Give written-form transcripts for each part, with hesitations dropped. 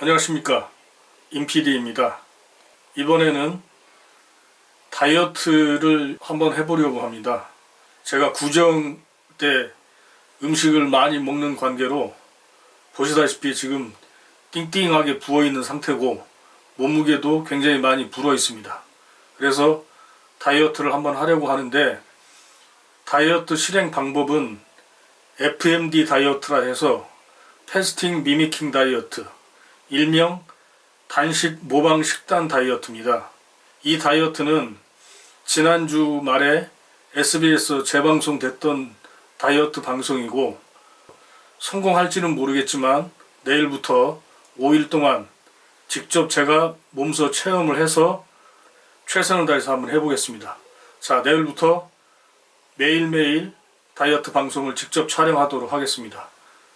안녕하십니까, 임PD입니다. 이번에는 다이어트를 한번 해보려고 합니다. 제가 구정 때 음식을 많이 먹는 관계로 보시다시피 지금 띵띵하게 부어있는 상태고 몸무게도 굉장히 많이 불어 있습니다. 그래서 다이어트를 한번 하려고 하는데, 다이어트 실행 방법은 FMD 다이어트라 해서 패스팅 미미킹 다이어트, 일명 단식 모방 식단 다이어트입니다. 이 다이어트는 지난주 말에 SBS 재방송됐던 다이어트 방송이고, 성공할지는 모르겠지만 내일부터 5일 동안 직접 제가 몸소 체험을 해서 최선을 다해서 한번 해보겠습니다. 자, 내일부터 매일매일 다이어트 방송을 직접 촬영하도록 하겠습니다.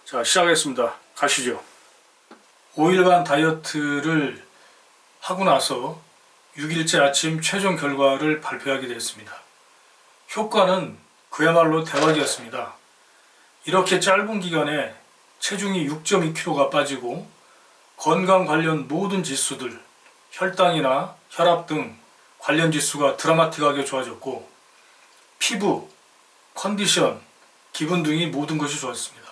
자, 시작하겠습니다. 가시죠. 5일간 다이어트를 하고 나서 6일째 아침 최종 결과를 발표하게 되었습니다. 효과는 그야말로 대박이었습니다. 이렇게 짧은 기간에 체중이 6.2kg가 빠지고 건강 관련 모든 지수들, 혈당이나 혈압 등 관련 지수가 드라마틱하게 좋아졌고, 피부, 컨디션, 기분 등이 모든 것이 좋았습니다.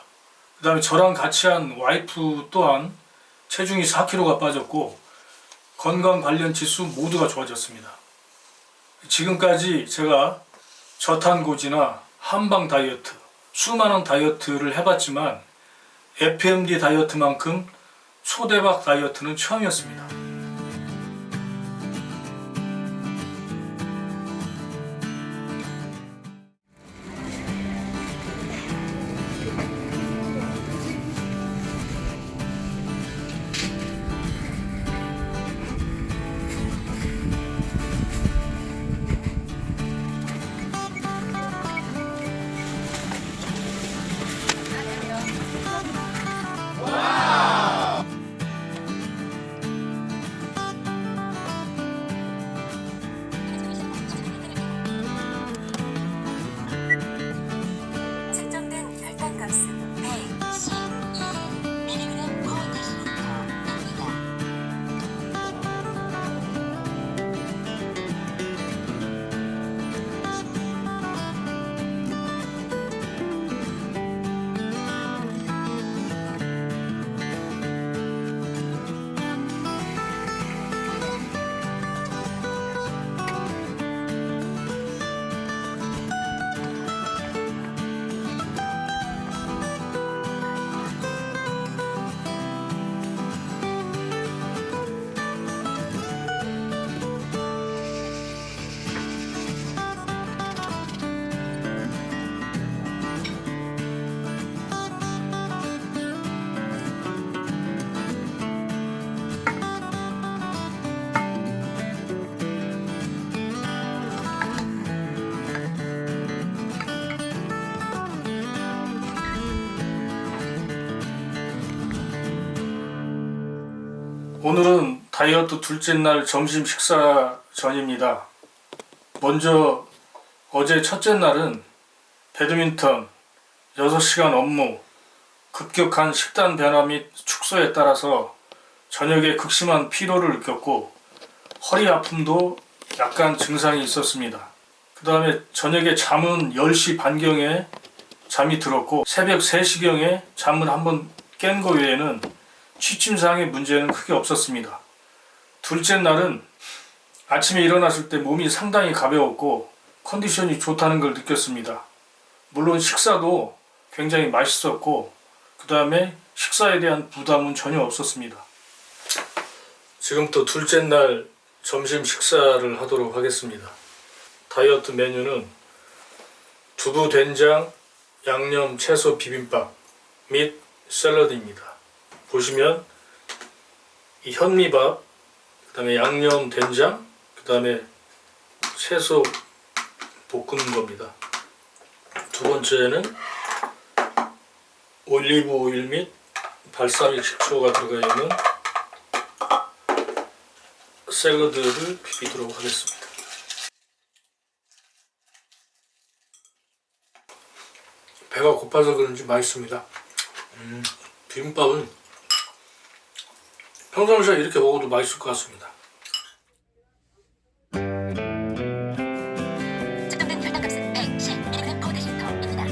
그 다음에 저랑 같이 한 와이프 또한 체중이 4kg가 빠졌고 건강 관련 지수 모두가 좋아졌습니다. 지금까지 제가 저탄고지나 한방 다이어트, 수많은 다이어트를 해봤지만 FMD 다이어트만큼 초대박 다이어트는 처음이었습니다. 측정된 혈당값은 112mg/dl입니다. 오늘은 다이어트 둘째 날 점심 식사 전입니다. 먼저 어제 첫째 날은 배드민턴, 6시간 업무, 급격한 식단 변화 및 축소에 따라서 저녁에 극심한 피로를 느꼈고 허리 아픔도 약간 증상이 있었습니다. 그 다음에 저녁에 잠은 10시 반경에 잠이 들었고 새벽 3시경에 잠을 한번 깬 거 외에는 취침상의 문제는 크게 없었습니다. 둘째 날은 아침에 일어났을 때 몸이 상당히 가벼웠고 컨디션이 좋다는 걸 느꼈습니다. 물론 식사도 굉장히 맛있었고 그 다음에 식사에 대한 부담은 전혀 없었습니다. 지금부터 둘째 날 점심 식사를 하도록 하겠습니다. 다이어트 메뉴는 두부 된장 양념 채소 비빔밥 및 샐러드입니다. 보시면 이 현미밥, 그 다음에 양념 된장, 그 다음에 채소 볶은 겁니다. 두 번째는 올리브 오일 및 발사믹 식초가 들어가 있는 샐러드를 비비도록 하겠습니다. 배가 고파서 그런지 맛있습니다. 비빔밥은 평상시에 이렇게 먹어도 맛있을 것 같습니다. 측정된 혈당값은 110mg per 데시리터입니다.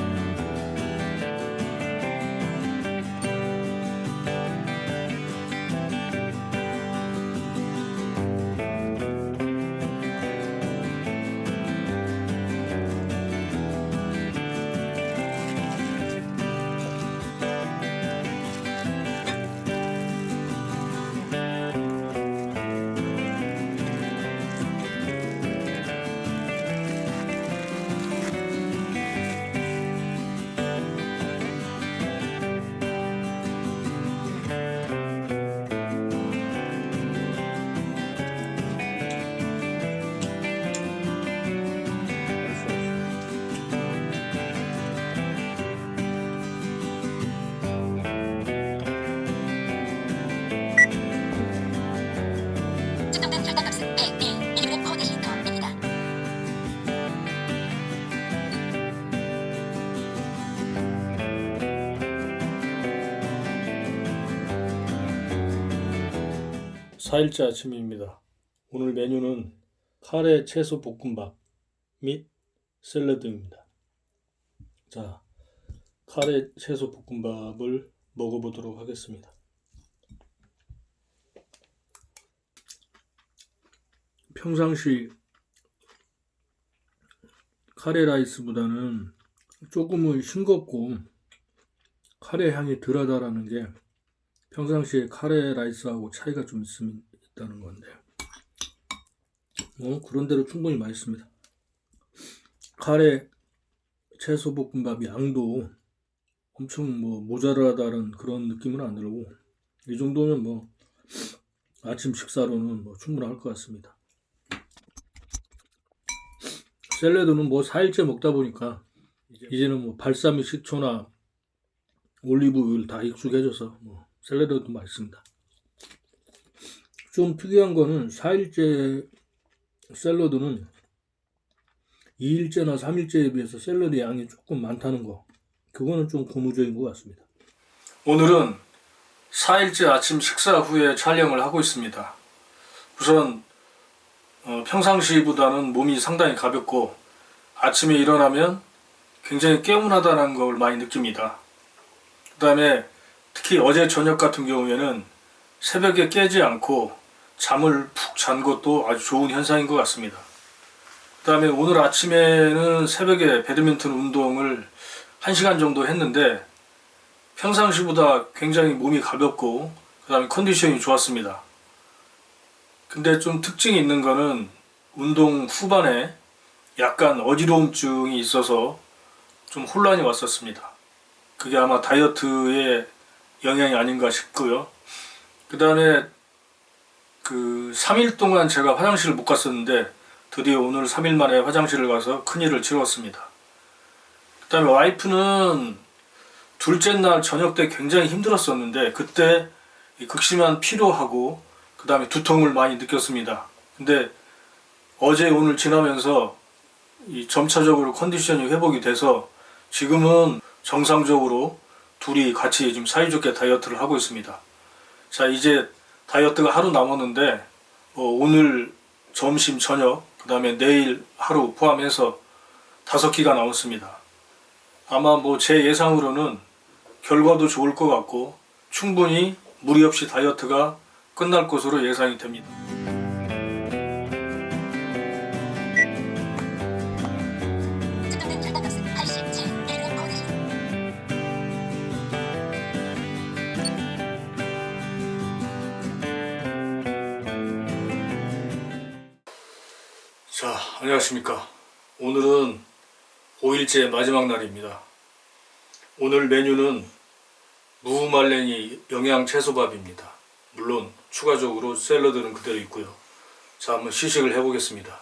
측정된 혈당값은 101mg per 데시리터입니다. (4일째) 아침입니다. 오늘 메뉴는 카레 채소 볶음밥 및 샐러드입니다. 자, 카레 채소 볶음밥을 먹어보도록 하겠습니다. 평상시 카레 라이스보다는 조금은 싱겁고 카레 향이 덜하다라는 게 평상시에 카레 라이스하고 차이가 좀 있다는 건데, 그런대로 충분히 맛있습니다. 카레 채소 볶음밥 양도 엄청 모자라다는 그런 느낌은 안 들고, 이 정도면 아침 식사로는 충분할 것 같습니다. 샐러드는 4일째 먹다 보니까 이제는 발사믹 식초나 올리브 오일 다 익숙해져서 샐러드도 맛있습니다. 좀 특이한 거는 4일째 샐러드는 2일째나 3일째에 비해서 샐러드 양이 조금 많다는 거, 그거는 좀 고무적인 것 같습니다. 오늘은 4일째 아침 식사 후에 촬영을 하고 있습니다. 우선 평상시보다는 몸이 상당히 가볍고 아침에 일어나면 굉장히 개운하다는 걸 많이 느낍니다. 그 다음에 특히 어제 저녁 같은 경우에는 새벽에 깨지 않고 잠을 푹 잔 것도 아주 좋은 현상인 것 같습니다. 그 다음에 오늘 아침에는 새벽에 배드민턴 운동을 1시간 정도 했는데 평상시보다 굉장히 몸이 가볍고 그 다음에 컨디션이 좋았습니다. 근데 좀 특징이 있는 거는 운동 후반에 약간 어지러움증이 있어서 좀 혼란이 왔었습니다. 그게 아마 다이어트의 영향이 아닌가 싶고요. 그 다음에 3일 동안 제가 화장실을 못 갔었는데 드디어 오늘 3일 만에 화장실을 가서 큰일을 치렀습니다. 그 다음에 와이프는 둘째 날 저녁 때 굉장히 힘들었었는데 그때 극심한 피로하고 그 다음에 두통을 많이 느꼈습니다. 근데 어제 오늘 지나면서 점차적으로 컨디션이 회복이 돼서 지금은 정상적으로 둘이 같이 지금 사이좋게 다이어트를 하고 있습니다. 자, 이제 다이어트가 하루 남았는데 오늘 점심 저녁 그 다음에 내일 하루 포함해서 5끼가 남았습니다. 아마 제 예상으로는 결과도 좋을 것 같고 충분히 무리 없이 다이어트가 끝날 것으로 예상이 됩니다. 측정된 혈당값은 87mg per 데시리터. 자, 안녕하십니까. 오늘은 5일째 마지막 날입니다. 오늘 메뉴는 무말랭이 영양 채소밥입니다. 물론 추가적으로 샐러드는 그대로 있고요. 자, 한번 시식을 해보겠습니다.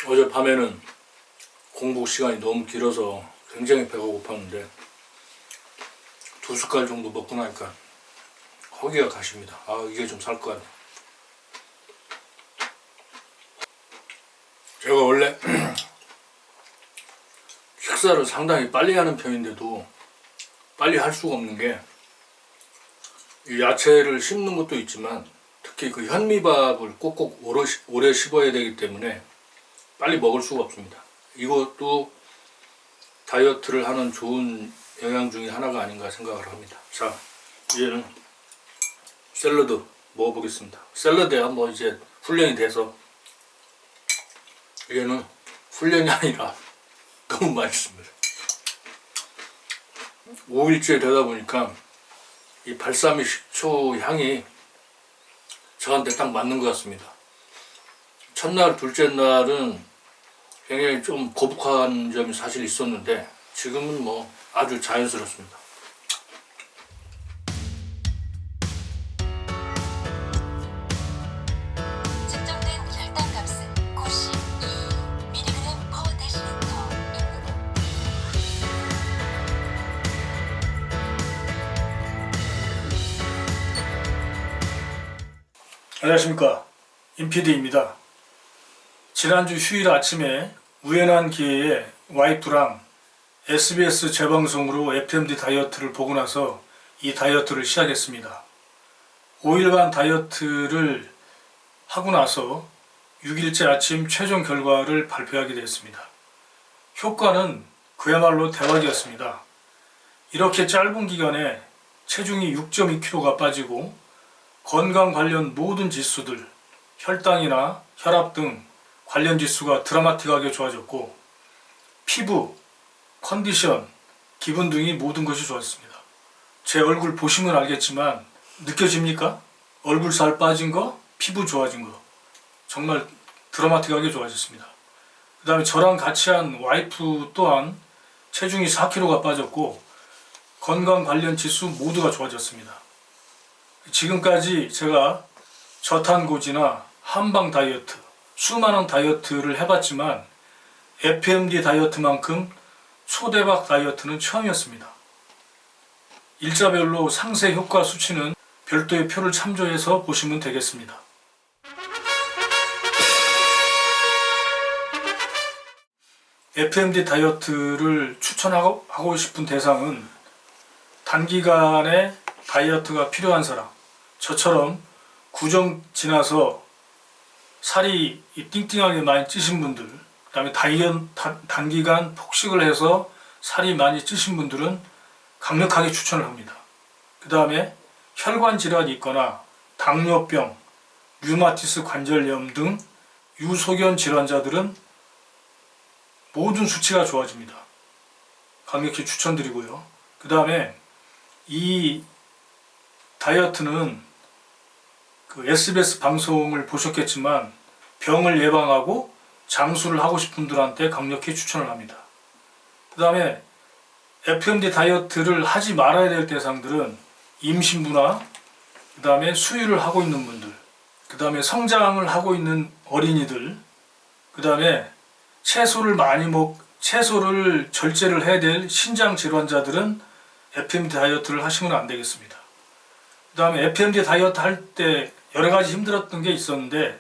어젯밤에는 공부 시간이 너무 길어서 굉장히 배가 고팠는데 2숟갈 정도 먹고 나니까 허기가 가십니다. 아, 이게 좀 살 것 같네. 제가 원래 식사를 상당히 빨리 하는 편인데도 빨리 할 수가 없는 게 이 야채를 씹는 것도 있지만 특히 그 현미밥을 꼭꼭 오래 씹어야 되기 때문에 빨리 먹을 수가 없습니다. 이것도 다이어트를 하는 좋은 영양 중에 하나가 아닌가 생각을 합니다. 자, 이제는 샐러드 먹어보겠습니다. 샐러드야 뭐 이제 훈련이 돼서 얘는 훈련이 아니라 너무 맛있습니다. 5일째 되다 보니까 이 발사믹 식초 향이 저한테 딱 맞는 것 같습니다. 첫날, 둘째 날은 굉장히 좀 거북한 점이 사실 있었는데 지금은 뭐 아주 자연스럽습니다. 측정된 혈당 값은 92mg/dl입니다. 안녕하십니까, 임PD입니다. 지난주 휴일 아침에 우연한 기회에 와이프랑 SBS 재방송으로 FMD 다이어트를 보고 나서 이 다이어트를 시작했습니다. 5일간 다이어트를 하고 나서 6일째 아침 최종 결과를 발표하게 됐습니다. 효과는 그야말로 대박이었습니다. 이렇게 짧은 기간에 체중이 6.2kg가 빠지고 건강 관련 모든 지수들, 혈당이나 혈압 등 관련 지수가 드라마틱하게 좋아졌고 피부, 컨디션, 기분 등이 모든 것이 좋았습니다. 제 얼굴 보시면 알겠지만 느껴집니까? 얼굴 살 빠진 거, 피부 좋아진 거 정말 드라마틱하게 좋아졌습니다. 그 다음에 저랑 같이 한 와이프 또한 체중이 4kg가 빠졌고 건강 관련 지수 모두가 좋아졌습니다. 지금까지 제가 저탄고지나 한방 다이어트, 수많은 다이어트를 해봤지만 FMD 다이어트만큼 초대박 다이어트는 처음이었습니다. 일자별로 상세 효과 수치는 별도의 표를 참조해서 보시면 되겠습니다. FMD 다이어트를 추천하고 싶은 대상은 단기간에 다이어트가 필요한 사람, 저처럼 구정 지나서 살이 띵띵하게 많이 찌신 분들, 그 다음에 단기간 폭식을 해서 살이 많이 찌신 분들은 강력하게 추천을 합니다. 그 다음에 혈관 질환이 있거나 당뇨병, 류마티스 관절염 등 유소견 질환자들은 모든 수치가 좋아집니다. 강력히 추천드리고요. 그 다음에 이 다이어트는 그 SBS 방송을 보셨겠지만 병을 예방하고 장수를 하고 싶은 분들한테 강력히 추천을 합니다. 그 다음에 FMD 다이어트를 하지 말아야 될 대상들은 임신부나 그 다음에 수유를 하고 있는 분들, 그 다음에 성장을 하고 있는 어린이들, 그 다음에 채소를 절제를 해야 될 신장 질환자들은 FMD 다이어트를 하시면 안 되겠습니다. 그 다음에 FMD 다이어트 할 때 여러 가지 힘들었던 게 있었는데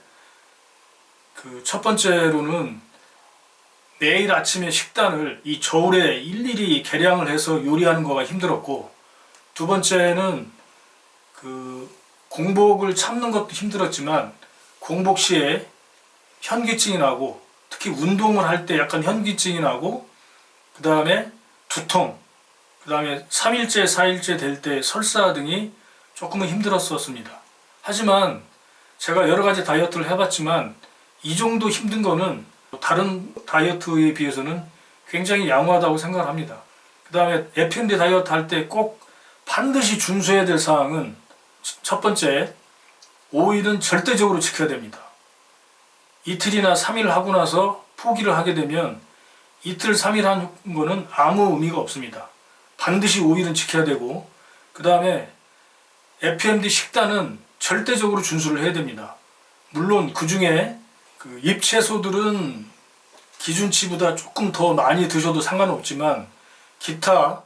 그 첫 번째로는 매일 아침에 식단을 이 저울에 일일이 계량을 해서 요리하는 거가 힘들었고, 두 번째는 그 공복을 참는 것도 힘들었지만 공복 시에 현기증이 나고, 특히 운동을 할 때 약간 현기증이 나고, 그 다음에 두통, 그 다음에 3일째, 4일째 될 때 설사 등이 조금은 힘들었었습니다. 하지만 제가 여러 가지 다이어트를 해봤지만 이 정도 힘든 거는 다른 다이어트에 비해서는 굉장히 양호하다고 생각을 합니다. 그 다음에 FMD 다이어트 할 때 꼭 반드시 준수해야 될 사항은 첫 번째, 5일은 절대적으로 지켜야 됩니다. 이틀이나 3일 하고 나서 포기를 하게 되면 이틀, 3일 한 거는 아무 의미가 없습니다. 반드시 5일은 지켜야 되고, 그 다음에 FMD 식단은 절대적으로 준수를 해야 됩니다. 물론 그 중에 그 잎채소들은 기준치보다 조금 더 많이 드셔도 상관없지만 기타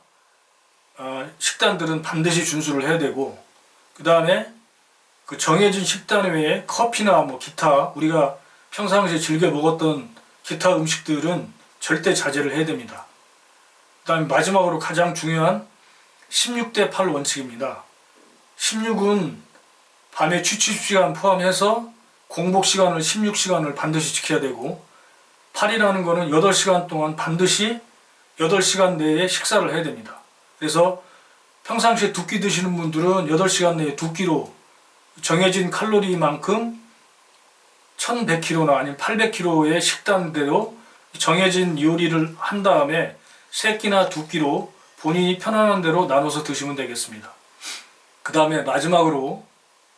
식단들은 반드시 준수를 해야 되고, 그 다음에 그 정해진 식단 외에 커피나 뭐 기타 우리가 평상시에 즐겨 먹었던 기타 음식들은 절대 자제를 해야 됩니다. 다음에 마지막으로 가장 중요한 16대 8 원칙입니다. 16은 밤에 취침시간 포함해서 공복시간을 16시간을 반드시 지켜야 되고, 8이라는 거는 8시간 동안 반드시 8시간 내에 식사를 해야 됩니다. 그래서 평상시에 2끼 드시는 분들은 8시간 내에 2끼로 정해진 칼로리만큼 1100kcal나 아니면 800kcal의 식단대로 정해진 요리를 한 다음에 3끼나 2끼로 본인이 편안한 대로 나눠서 드시면 되겠습니다. 그 다음에 마지막으로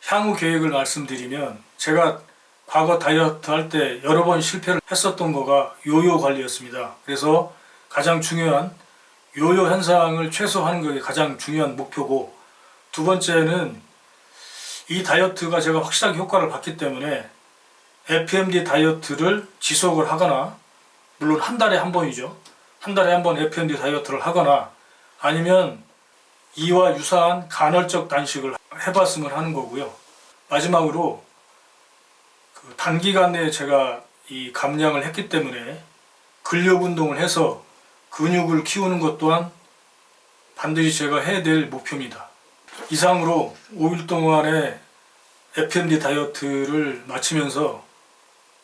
향후 계획을 말씀드리면, 제가 과거 다이어트 할 때 여러 번 실패를 했었던 거가 요요 관리였습니다. 그래서 가장 중요한 요요 현상을 최소화하는 것이 가장 중요한 목표고, 두 번째는 이 다이어트가 제가 확실하게 효과를 봤기 때문에 FMD 다이어트를 지속을 하거나, 물론 한 달에 한 번이죠. 한 달에 한 번 FMD 다이어트를 하거나, 아니면 이와 유사한 간헐적 단식을 해봤으면 하는 거고요. 마지막으로 단기간 내에 제가 이 감량을 했기 때문에 근력 운동을 해서 근육을 키우는 것 또한 반드시 제가 해야 될 목표입니다. 이상으로 5일 동안의 FMD 다이어트를 마치면서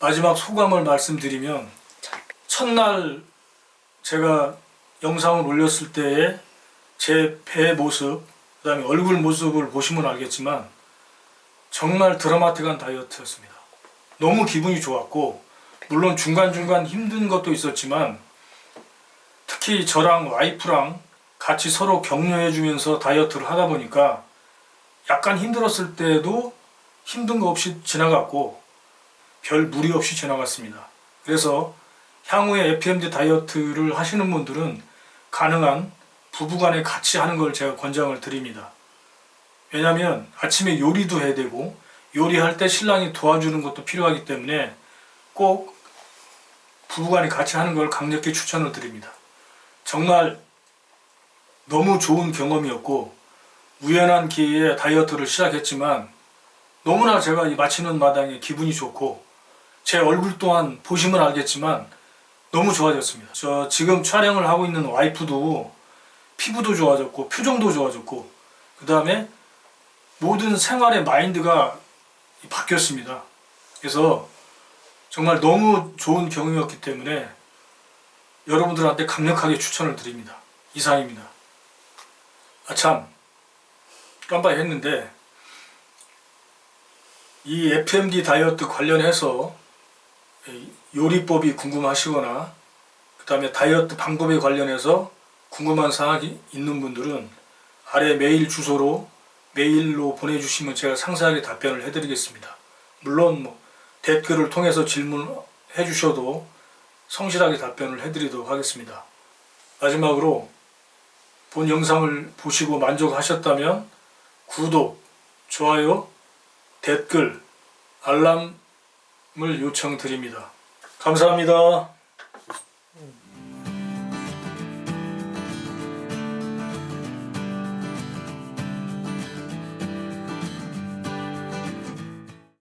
마지막 소감을 말씀드리면, 첫날 제가 영상을 올렸을 때의 제 배 모습, 그 다음에 얼굴 모습을 보시면 알겠지만 정말 드라마틱한 다이어트였습니다. 너무 기분이 좋았고, 물론 중간중간 힘든 것도 있었지만 특히 저랑 와이프랑 같이 서로 격려해 주면서 다이어트를 하다 보니까 약간 힘들었을 때도 힘든 거 없이 지나갔고 별 무리 없이 지나갔습니다. 그래서 향후에 FMD 다이어트를 하시는 분들은 가능한 부부간에 같이 하는 걸 제가 권장을 드립니다. 왜냐하면 아침에 요리도 해야 되고 요리할 때 신랑이 도와주는 것도 필요하기 때문에 꼭 부부간에 같이 하는 걸 강력히 추천을 드립니다. 정말 너무 좋은 경험이었고, 우연한 기회에 다이어트를 시작했지만 너무나 제가 이 마치는 마당에 기분이 좋고, 제 얼굴 또한 보시면 알겠지만 너무 좋아졌습니다. 저 지금 촬영을 하고 있는 와이프도 피부도 좋아졌고 표정도 좋아졌고, 그 다음에 모든 생활의 마인드가 바뀌었습니다. 그래서 정말 너무 좋은 경험이었기 때문에 여러분들한테 강력하게 추천을 드립니다. 이상입니다. 참 깜빡했는데, 이 FMD 다이어트 관련해서 요리법이 궁금하시거나 그 다음에 다이어트 방법에 관련해서 궁금한 사항이 있는 분들은 아래 메일 주소로 메일로 보내주시면 제가 상세하게 답변을 해드리겠습니다. 물론 댓글을 통해서 질문해 주셔도 성실하게 답변을 해드리도록 하겠습니다. 마지막으로 본 영상을 보시고 만족하셨다면 구독, 좋아요, 댓글, 알람을 요청드립니다. 감사합니다.